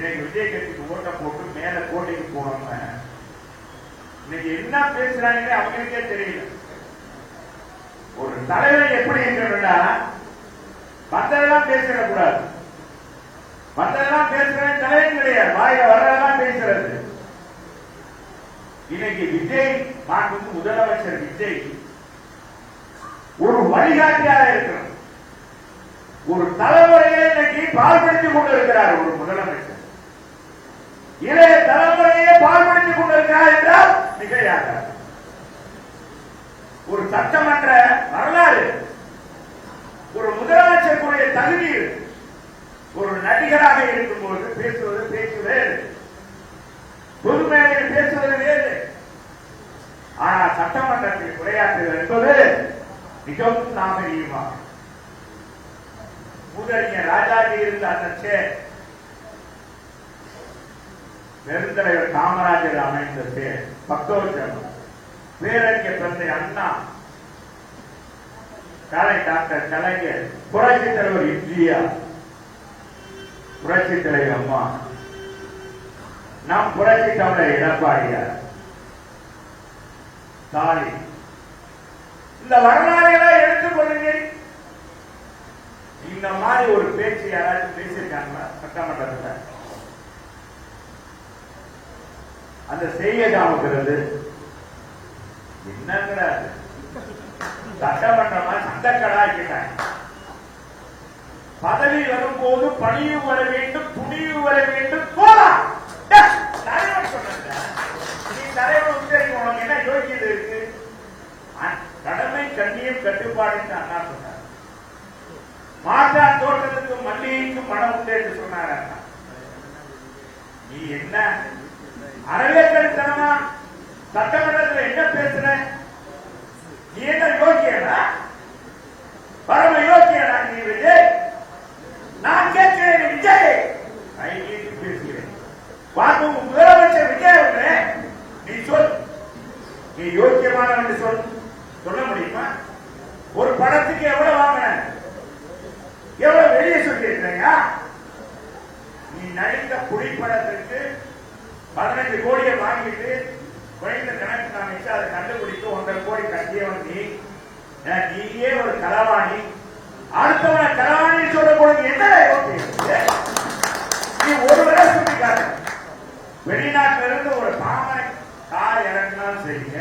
இன்னைக்கு விஜய் கட்சிக்கு ஓட்ட போட்டு மேல கோட்டைக்கு போனோம். இன்னைக்கு என்ன பேசுறாங்கன்னு அவங்களுக்கே தெரியல. ஒரு தலைவர் எப்படி இருக்கணும்னா மற்றதெல்லாம் பேசிடக்கூடாது. மற்றதெல்லாம் பேசுறது தலைவர் கிடையாது, வாயில வர்றதெல்லாம் பேசுறது. இன்னைக்கு விஜய் மாண்புமிகு முதலமைச்சர் விஜய் ஒரு வழிகாட்டியாக இருக்கிறார். ஒரு தலைமுறையை இன்னைக்கு பால்படுத்திக் கொண்டிருக்கிறார். ஒரு முதலமைச்சர் இளைய தலைமுறையை பால்படுத்திக் கொண்டிருக்கிறார் என்றால் மிகையாக. ஒரு சட்டமன்ற வரலாறு, ஒரு முதலமைச்சருடைய தகுதி, ஒரு நடிகராக இருக்கும்போது பேசுவது பேச்சு வேறு, பொது மேடையில் பேசுவது வேறு. ஆனால் சட்டமன்றத்தில் உரையாற்றுவது என்பது மிகவும் நாகரீகமாக. முதலிய ராஜாஜி இருந்த அந்த சேர், பெருந்தலைவர் காமராஜர் அமைந்த சேர், பக்தோற்சவம், பேரறிஞர் தந்தை அண்ணா, கலை டாக்டர் கலைஞர், புரட்சி தலைவர் எம்ஜிஆர், புரட்சி தலைவர் அம்மா, நம் புரட்சி தமிழர் எடப்பாடியார், ஸ்டாலின், இந்த வரலாறுகளை எடுத்துக் கொள்ளுங்கள். இந்த மாதிரி ஒரு பேச்சு யாராச்சும் பேசியிருக்காங்களா சட்டமன்றத்தில்? அந்த செய்ய காமிக்கிறது என்னங்கிறாரு. சட்டமன்றமா சண்டக்கடாக்கிட்டாங்க. பதவி வரும்போது பணிவு வர வேண்டும், துணிவு வர வேண்டும். போலாம் தலைவர் சொன்ன நீ தலைவர் உத்தரவு உனக்கு என்ன யோகியது இருக்கு? கடமை கண்ணியம் கட்டுப்பாடு என்று அண்ணா சொன்னார். மாற்றா தோட்டத்துக்கு மல்லிகைக்கும் மனம் உண்டு என்று சொன்னார் அண்ணா. நீ என்ன அறவேக்கத்தனமா சட்டமன்றத்தில் என்ன பேசுற? நீ என்ன யோகியனா? பரம யோகியனா நீ விஜய்? நான் கேட்கிறேன் விஜய், பேசுகிறேன். முதலமைச்சர் விஜய் அவர்களே, நீ சொல், நீ யோக்கியமான சொல்ல முடியுமா? ஒரு படத்துக்கு எவ்வளவு வாங்கின, எவ்வளவு வெளியே சொல்லியிருக்க? நீ நடித்த புலிப்படத்திற்கு 15 கோடியை வாங்கிட்டு குறைந்த கணக்கு நான் வச்சு அதை கண்டுபிடித்து 1.5 கோடி கட்டியவன் நீ. நீயே ஒரு களவாணி. அடுத்தவனை களவாணி சொல்லக்கூடிய என்ன நீ ஒரு வேலை சுட்டிக்காத. வெளிநாட்டில இருந்து ஒரு பாமரை கார் இறங்கினாலும் சரிங்க,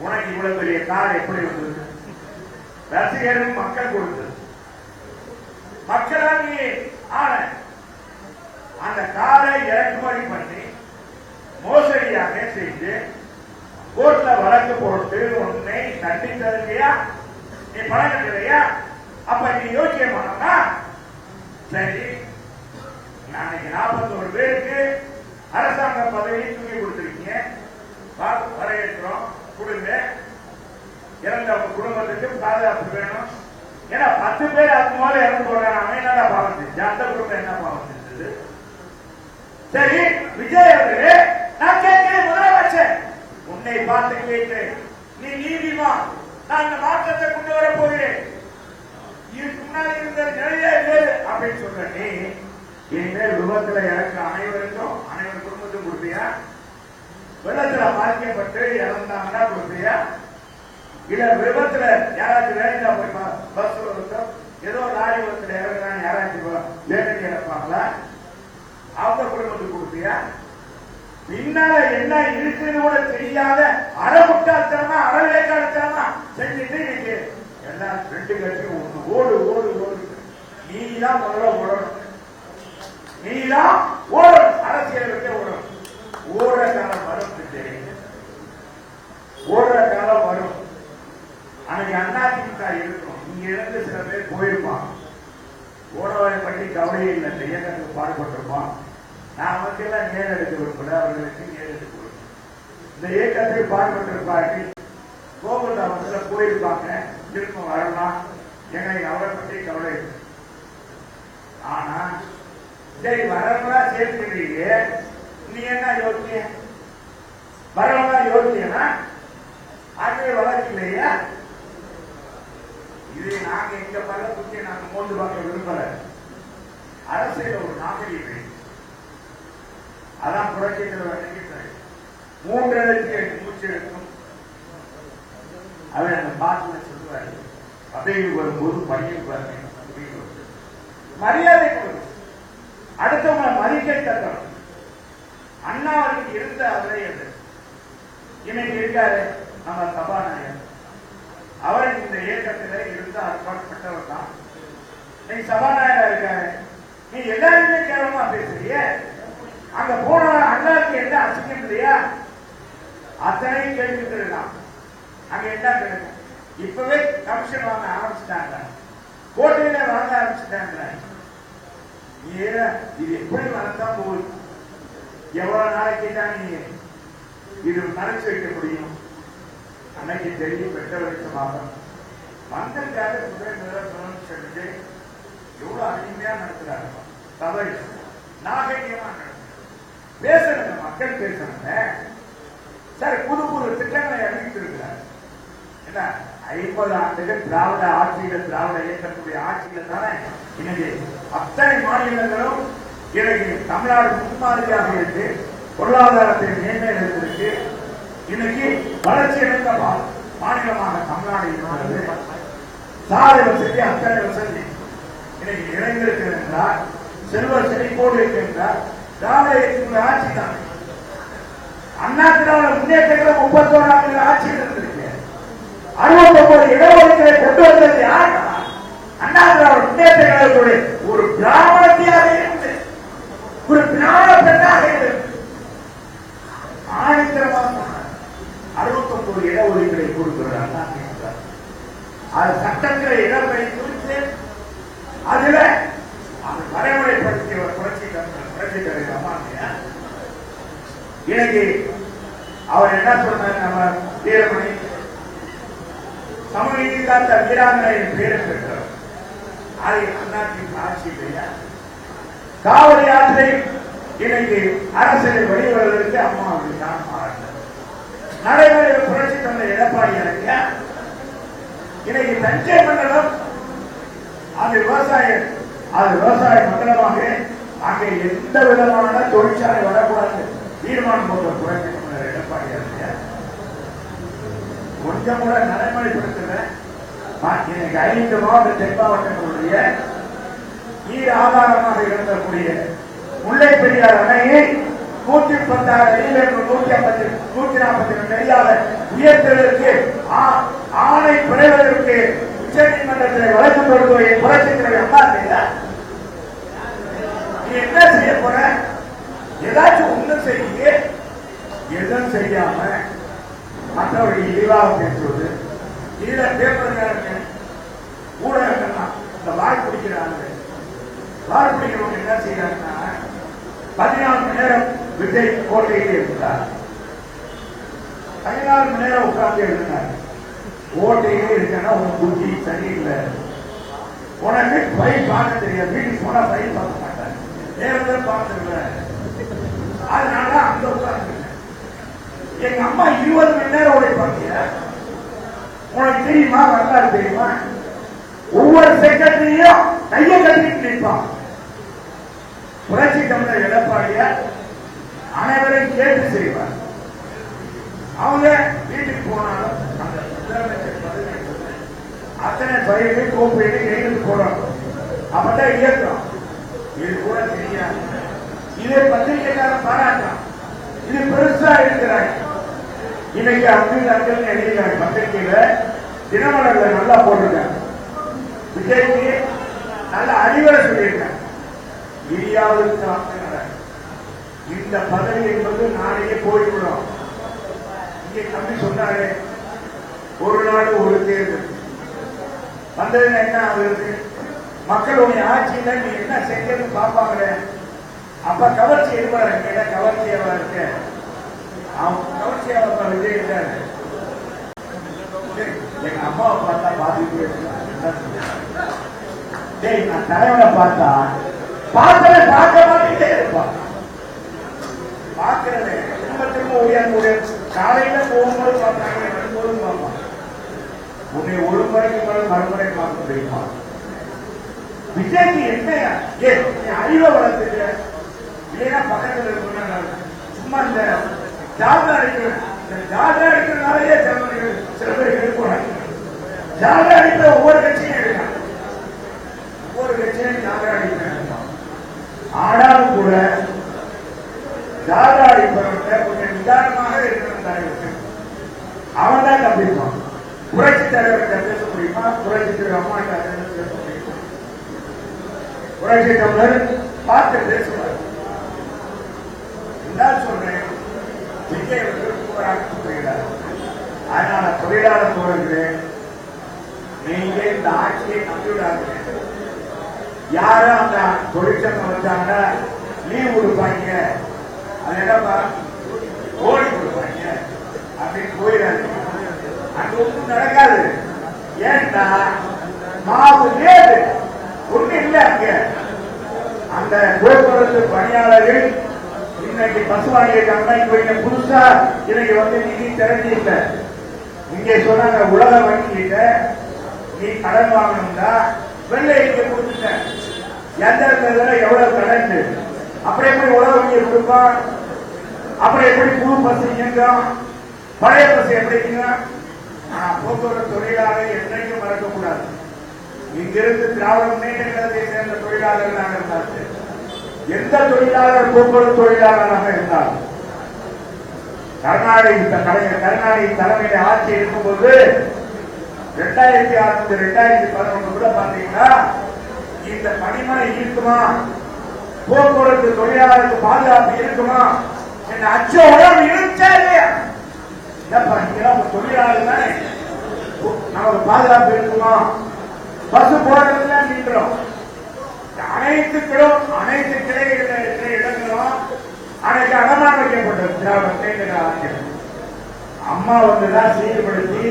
உனக்கு இவ்வளவு பெரிய கார் எப்படி வந்தது? ரசிகர்கள் மக்கள் கொடுத்தது. மக்களால் நீ ஆன அந்த காரை இறக்குமதி பண்ணி மோசடியாக செய்து கோர்ட்ல வழக்கு போட்டு உன்னை தண்டித்தது இல்லையா? நீ பணம் கட்டலையா? அப்ப நீ யோக்கியமானா சரி. நாளைக்கு 41 பேருக்கு அரசாங்க பதவியை தூக்கி கொடுத்திருக்கீங்க, வரவேற்கிறோம், கொடுங்க. இறந்த குடும்பத்துக்கு பாதுகாப்பு வேணும். ஏன்னா 10 பேர் அதுக்கு மேல இறந்து போறாங்க. அவன் என்னடா பாவம் செஞ்சு, அந்த குடும்பம் என்ன பாவம் செஞ்சது? சரி விஜய் அவர்களே, நான் கேட்கிறேன் முதலமைச்சர், உன்னை பார்த்து கேட்கிறேன். நீ நீதிமான், நான் இந்த மாற்றத்தை கொண்டு வர போகிறேன். இதுக்கு முன்னாடி இருந்த நிலையே வேறு அப்படின்னு சொல்ற நீ இனிமேல் விபத்துல இறக்க அனைவருக்கும் அனைவர் குடும்பத்துக்கும் கொடுப்பியா? வெள்ளத்துல பாதிக்கப்பட்டு இறந்தாங்கன்னா கொடுப்பியா? இல்ல விபத்துல யாராச்சும் வேலைக்கா போய் பஸ் ஒருத்தம் ஏதோ லாரி ஒருத்தர் இறங்குறாங்க, யாராச்சும் வேலைக்கு இறப்பாங்களா? அவங்க குடும்பத்துக்கு கொடுப்பியா? பின்னால என்ன இருக்குன்னு கூட தெரியாத அறமுட்டாத்தனமா அறவேக்காடுத்தனமா செஞ்சுட்டு இன்னைக்கு எல்லாம் 2 கட்சியும் ஒண்ணு ஓடு ஓடு ஓடு. நீதான் முதல்ல ஓடணும், நீதான் ஓடணும், அரசியலுக்கே ஓடணும். ஓடுற காலம் வரும் தெரியும், ஓடுற காலம் வரும். அன்னைக்கு அதிமுக இருக்கும், இங்க இருந்து சில பேர் போயிருப்பான். ஓடவரை பற்றி கவலையே இல்லை, இயக்கத்துக்கு பாடுபட்டிருப்பான். நான் அவருக்கெல்லாம் நேர் எடுக்க விரும்பல, அவர்களுக்கு நேர் எடுக்க விரும்பல. இந்த இயக்கத்தில் பாடுபட்டிருப்பார்கள், கோகுல்தாமத்துல போயிருப்பாங்க, திரும்ப வரலாம். எங்களுக்கு அவரை பற்றி கவலை இல்லை. ஆனா சரி வரவங்களா சேர்த்துக்கிறீங்க, நீ என்ன யோசிய? வரவங்களா யோசியனா ஆகவே வளர்ச்சி இல்லையா? இது நாங்க எங்க பல குட்டியை நாங்க மோந்து பார்க்க விரும்பல. அரசியல் ஒரு நாகரிகம், புரட்சி தலைவர் மூன்றரைக்கு மூச்சு எடுக்கும். அவர் அந்த பாட்டுல சொல்லுவாரு, பதவி வரும்போது பணியில் பாருங்க, மரியாதை கொடுக்கும், அடுத்தவங்க மதிக்க தக்கணும். அண்ணாவுக்கு இருந்த அவரே அது இன்னைக்கு இருக்காரு நம்ம சபாநாயகர். அவர் இந்த இயக்கத்தில் இருந்து அர்ப்பணப்பட்டவர் தான். நீ சபாநாயகர் இருக்காரு, நீ எல்லாருமே கேவலமா பேசுறிய. அங்க போன அண்ணாவுக்கு என்ன அசிங்கம் இல்லையா? அத்தனை கேள்விட்டு இருக்கான். அங்க என்ன கிடைக்கும்? இப்பவே கமிஷன் வாங்க ஆரம்பிச்சுட்டாங்க, கோட்டையில வாங்க ஆரம்பிச்சுட்டாங்க. இது எப்படி வளர்ந்தா போகுது? எவ்வளவு நாளைக்கு தான் நீ இது மறைச்சு வைக்க முடியும்? அன்னைக்கு தெரியும் பெற்ற வெளிச்சமாக மந்தக்காக சொல்லிட்டு எவ்வளவு அருமையா நடத்துறாங்க. தவறு நாகரிகமா பேசுறாங்க, மக்கள் பேசுறாங்க. சரி, புது புது திட்டங்களை அறிவித்திருக்கிறார். என்ன 50 ஆண்டுகள் திராவிட ஆட்சியில, திராவிட இயக்கக்கூடிய ஆட்சியில தானே இன்னைக்கு அத்தனை மாநிலங்களும் இன்னைக்கு தமிழ்நாடு முன்மாதிரியாக இருக்கு, பொருளாதாரத்தை மேம்படுத்திருக்கு. இன்னைக்கு வளர்ச்சி அடைந்த மாநிலமாக தமிழ்நாடு இருக்கிறது. சாலை வசதி, அத்தனை வசதி இன்னைக்கு இணைந்திருக்கிறது என்றால், செல்வ செழிப்போடு இருக்கின்றார் திராவிட இயக்கக்கூடிய ஆட்சி தான். அண்ணா திராவிட முன்னேற்றங்கள் 31 ஆண்டுகள் ஆட்சியில் இருந்திருக்கு. 69 இடஒதுக்கீடு கொண்டு வந்தது யார்? அண்ணா திராவிட முன்னேற்ற கழகத்துடைய ஒரு பிராமணத்தியாக இருந்து, ஒரு பிராமண பெண்ணாக இருந்து ஆணித்தரமாக 69 இடஒதுக்கீடை கொடுக்கிறார். அது சட்டத்தில் இடங்களை குறித்து அதுல அது வரைமுறைப்படுத்தியவர் புரட்சி தலைவர் அம்மாங்க. இன்னைக்கு அவர் என்ன சொன்னார்? நம்ம வீரமணி சமநீதி காத்த வீராங்கனையின் பேரை பெற்றவர். அதை அண்ணாதிமுக ஆட்சி இல்லையா? காவிரி ஆற்றை இன்னைக்கு அரசியல் வெளிவருவதற்கு அம்மா தான் மாறாங்க. நடைமுறை புரட்சி தந்த எடப்பாடி இன்னைக்கு தஞ்சை மண்டலம் அது விவசாய மண்டலமாக அங்கே எந்த விதமான தொழிற்சாலை வரக்கூடாது தீர்மானம் போட்ட புரட்சி தமிழர் எடப்பாடி கொஞ்சம் கூட நடைமுறைப்படுத்தல. இன்னைக்கு 5 மாவட்ட தென் மாவட்டங்களுடைய நீர் ஆதாரமாக இருக்கக்கூடிய முல்லை பெரியார் அணையை 116 அடியிலிருந்து 142 அடியாக உயர்த்துவதற்கு ஆணை பெறுவதற்கு உச்ச நீதிமன்றத்தில் வழக்கு தொடுத்துவதை புரட்சி தலைவர் அம்மா செய்த. நீ என்ன செய்ய போற? ஏதாச்சும் ஒண்ணு செய்ய, எதுவும் செய்யாம மற்றவர்கள் இழிவாக பேசுவது. இதுல பேப்பர் ஊடகங்கள்லாம் இந்த வாய் பிடிக்கிறாங்க. வாய் பிடிக்கிறவங்க என்ன செய்யறாங்கன்னா, 14 மணி நேரம் விஜய் கோட்டையிலே இருந்தார், 14 மணி நேரம் உட்கார்ந்து இருந்தார். கோட்டையிலே இருக்கா உன் புத்தி சரியில்லை, உனக்கு பயில் பார்க்க தெரியாது, வீட்டுக்கு போனா பயில் பார்க்க மாட்டாங்க, நேரத்தில் பார்த்துருல, அதனால அங்க உட்கார்ந்து. எங்க அம்மா 20 மணி நேரம் உழைப்பாங்க. உனக்கு தெரியுமா? வரலாறு தெரியுமா? ஒவ்வொரு செகண்டையும் கையை கட்டிட்டு நிற்பான். புரட்சி தமிழர் எடப்பாடியார் அனைவரையும் கேட்டு செய்வார். அவங்க வீட்டுக்கு போனாலும் அந்த முதலமைச்சர் அத்தனை பயிரை கோப்பையில கையில் போடணும். அப்பதான் இயக்கம். இது கூட தெரியாது. இதை பத்திரிகைக்காரன் பாராட்டான். இது பெருசா இருக்கிறாங்க. இன்னைக்கு அங்கிள் எழுதினாங்க பத்திரிகையில, தினமலர்ல நல்லா போட்டிருக்காங்க. விஜய்க்கு நல்ல அறிவுரை சொல்லியிருக்காங்க. இந்தியாவுக்கு இந்த பதவி என்பது நாளையே போய்விடும். இங்கே தம்பி சொன்னாரு, ஒரு நாடு ஒரு தேர்தல் வந்தது என்ன ஆகுது? மக்களுடைய ஆட்சியில நீ என்ன செஞ்சது பார்ப்பாங்களே. அப்ப கவர்ச்சி இருப்பாரு, கவர்ச்சியாவா இருக்கு. கவர்ச்சியாவா விஜய் இருக்காரு. எங்க அம்மாவை பார்த்தா பாதிப்பு. நான் தலைவனை பார்த்தா பார்க்க மாட்டே இருப்பான். பார்க்கறது திரும்ப ஓடியாந்து காலையில போகும்போது பார்த்தாங்க, வரும்போதும் பார்ப்பான். உன்னை ஒரு முறைக்கு மேல மறுமுறை பார்க்க முடியுமா? விஜய்க்கு என்ன அறிவை வளர்த்துக்க இல்லைன்னா பக்கத்தில் இருக்கணும். சும்மா இந்த ஜாதா அடிக்கிறதுனாலேயே சில பேர் எடுப்பாங்க. ஜாதா அடிக்கிற ஒவ்வொரு கட்சியும் எடுக்கலாம், ஒவ்வொரு கட்சியும் ஜாதா அடிக்கிறாங்க. ஆனாலும் கூட ஜாதா அடிப்பவர்கிட்ட கொஞ்சம் நிதானமாக இருக்கணும் தலைவருக்கு. அவன் தான் தப்பிப்பான். புரட்சி தலைவர்கிட்ட பேச முடியுமா? புரட்சி தலைவர் அம்மா பேச முடியுமா? புரட்சி தமிழர் பார்த்து பேசுவார். சொல்றேன், விஜய் போராடுகிறார். அதனால தொழிலாளர் போடுகிறேன், நீங்க இந்த ஆட்சியை நம்பிவிடாதீங்க. யாரும் அந்த தொழிற்சங்கம் வச்சாங்கன்னா லீவ் கொடுப்பாங்க, அது என்னப்பா ஓடி கொடுப்பாங்க அப்படின்னு போயிடாது. அது ஒன்றும் நடக்காது. ஏன்னா மாவு ஏது ஒண்ணு இல்லை. அங்க அந்த போக்குவரத்து பணியாளர்கள் இன்னைக்கு பஸ் வாங்கியிருக்காங்கன்னா இப்ப புதுசா இன்னைக்கு வந்து நிதி திரட்டி இல்லை. இங்கே சொன்னாங்க உலக வங்கிகிட்ட நீ கடன் வாங்கணும்னா வெள்ளை இங்க கொடுத்துட்ட, எந்த இடத்துல எவ்வளவு கடன், அப்புறம் எப்படி உலக வங்கியை கொடுப்பான், அப்புறம் எப்படி புது பஸ் இயங்கும், பழைய பஸ் எப்படிங்க? போக்குவரத்து தொழிலாளர் என்றைக்கும் மறக்கக்கூடாது. இங்கிருந்து திராவிட முன்னேற்ற கழகத்தை சேர்ந்த தொழிலாளர்களாக இருந்தார்கள், எந்த தொழிலாளர் போக்குவரத்து தொழிலாளராக இருந்தாலும் கருணாநிதி தலைமையில ஆட்சி இருக்கும்போது 2006 2011 கூட பாத்தீங்கன்னா இந்த பணிமனை இருக்குமா, போக்குவரத்து தொழிலாளருக்கு பாதுகாப்பு இருக்குமா என்ற அச்சோட இருந்துச்சா இல்லையா? தொழிலாளர் தானே, நமக்கு பாதுகாப்பு இருக்குமா? பஸ் போறதுல நின்றோம். அனைத்து கிளைகளில் இருக்கிற இடங்களும் அன்னைக்கு அடமானம் வைக்கப்பட்டது. திராவிட அம்மா வந்துதான் சீர்படுத்தி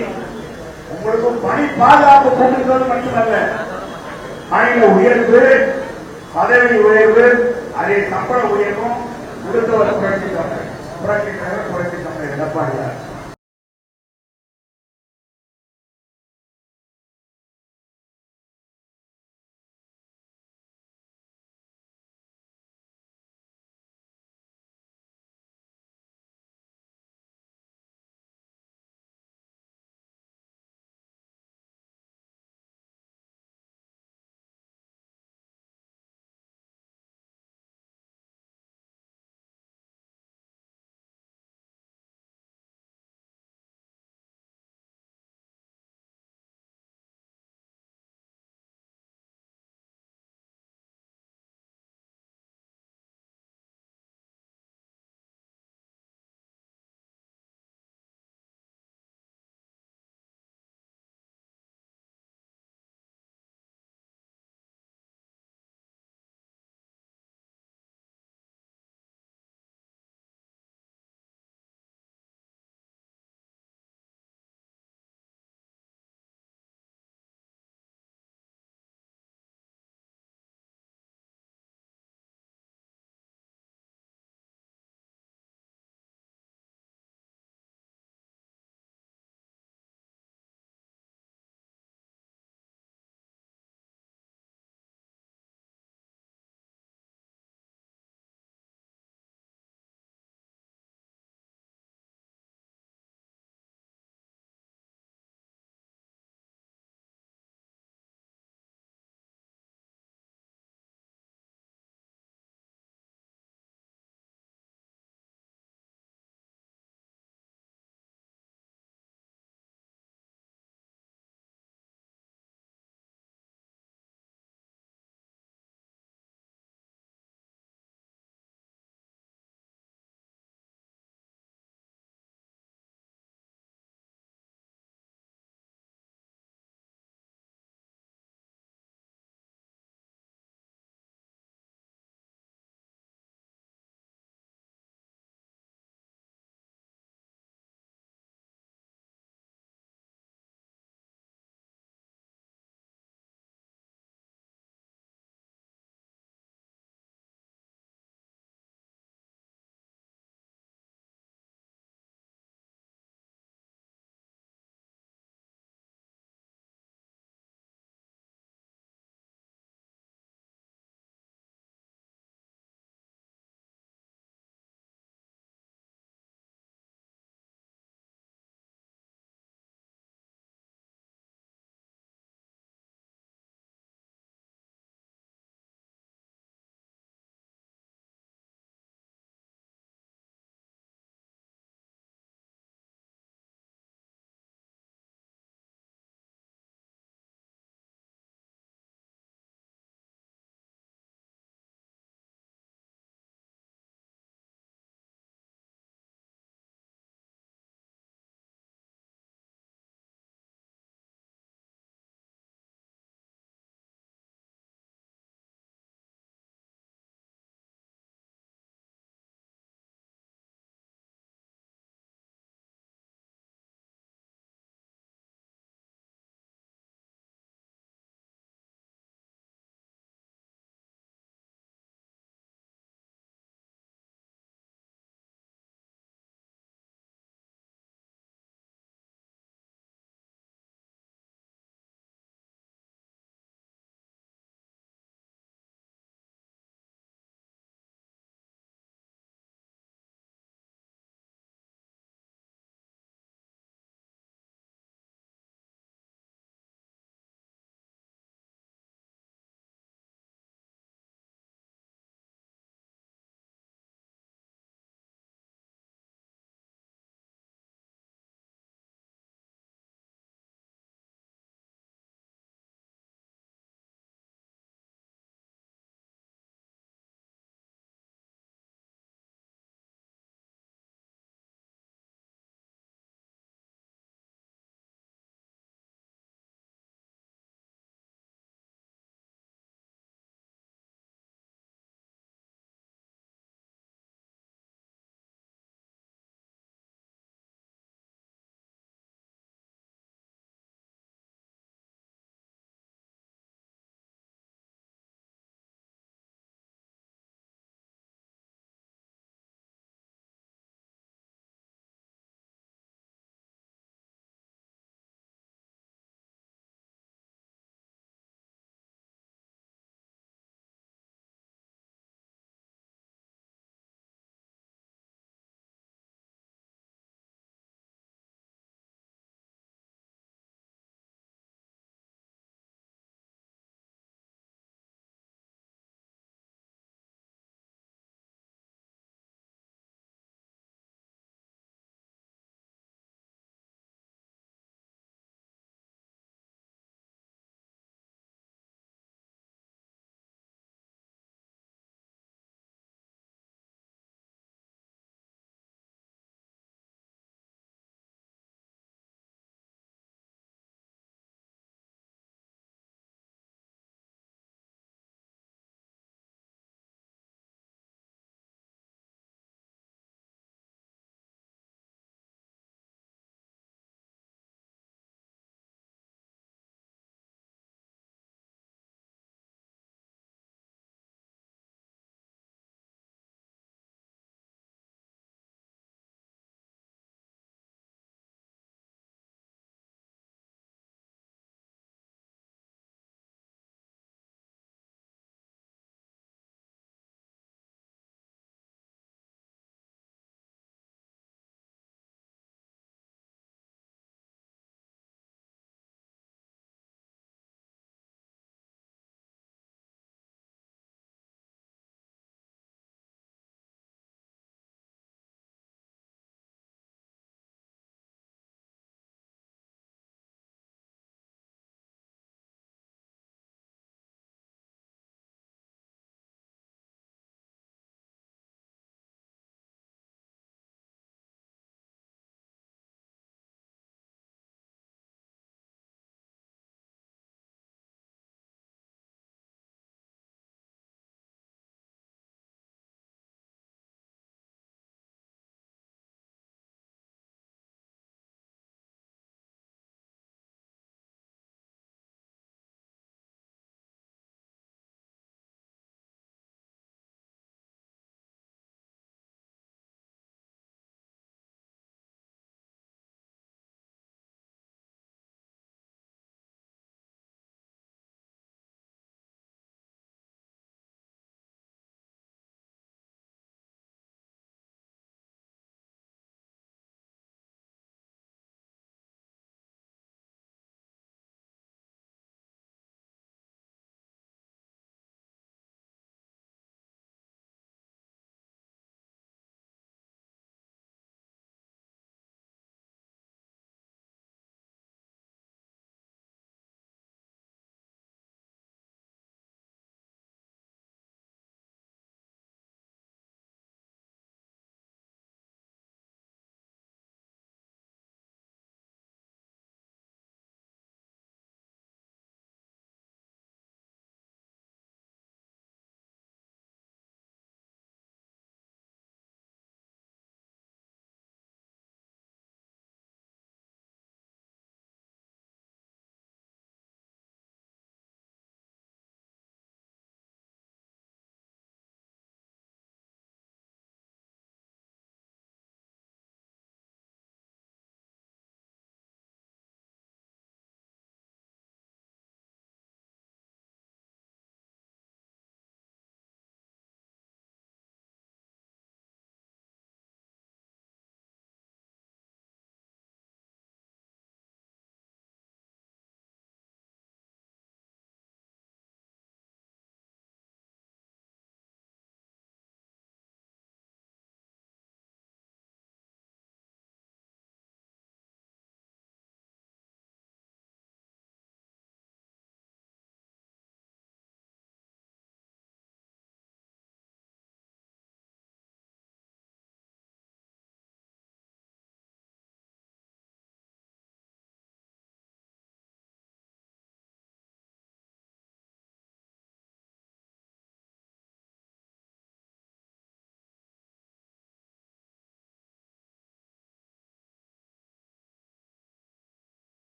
உங்களுக்கு பணி பாதுகாப்பு கொண்டிருப்பது மட்டுமல்ல, மாநில உயர்வு, பதவி உயர்வு, அதே சம்பள உயர்வும் கொடுத்தவர் புரட்சி தலைவர் எடப்பாடியார்.